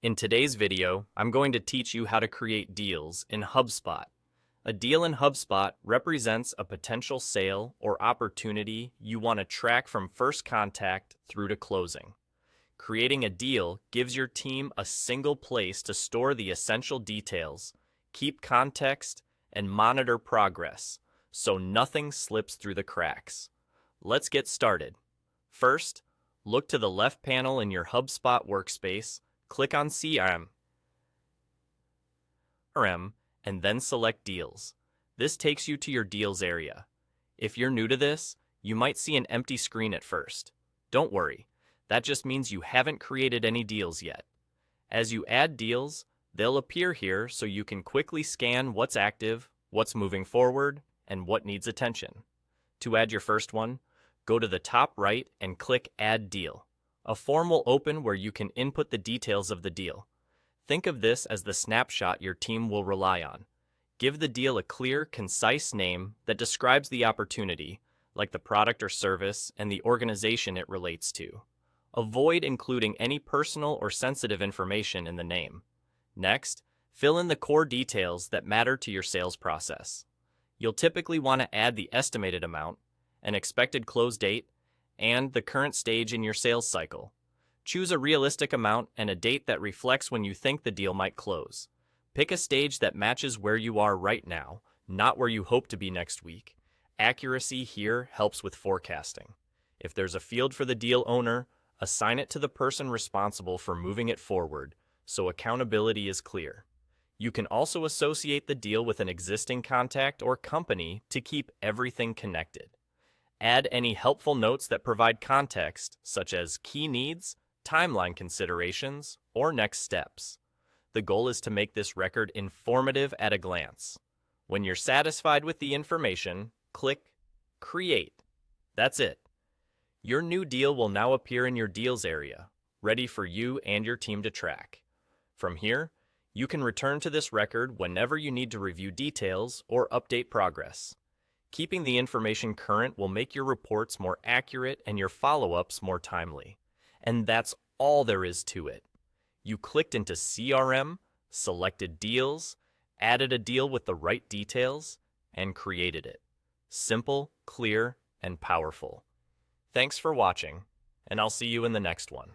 In today's video, I'm going to teach you how to create deals in HubSpot. A deal in HubSpot represents a potential sale or opportunity you want to track from first contact through to closing. Creating a deal gives your team a single place to store the essential details, keep context, and monitor progress, so nothing slips through the cracks. Let's get started. First, look to the left panel in your HubSpot workspace. Click on CRM, and then select Deals. This takes you to your Deals area. If you're new to this, you might see an empty screen at first. Don't worry, that just means you haven't created any deals yet. As you add deals, they'll appear here so you can quickly scan what's active, what's moving forward, and what needs attention. To add your first one, go to the top right and click Add Deal. A form will open where you can input the details of the deal. Think of this as the snapshot your team will rely on. Give the deal a clear, concise name that describes the opportunity, like the product or service and the organization it relates to. Avoid including any personal or sensitive information in the name. Next, fill in the core details that matter to your sales process. You'll typically want to add the estimated amount, an expected close date, and the current stage in your sales cycle. Choose a realistic amount and a date that reflects when you think the deal might close. Pick a stage that matches where you are right now, not where you hope to be next week. Accuracy here helps with forecasting. If there's a field for the deal owner, assign it to the person responsible for moving it forward, so accountability is clear. You can also associate the deal with an existing contact or company to keep everything connected. Add any helpful notes that provide context, such as key needs, timeline considerations, or next steps. The goal is to make this record informative at a glance. When you're satisfied with the information, click Create. That's it. Your new deal will now appear in your Deals area, ready for you and your team to track. From here, you can return to this record whenever you need to review details or update progress. Keeping the information current will make your reports more accurate and your follow-ups more timely. And that's all there is to it. You clicked into CRM, selected deals, added a deal with the right details, and created it. Simple, clear, and powerful. Thanks for watching, and I'll see you in the next one.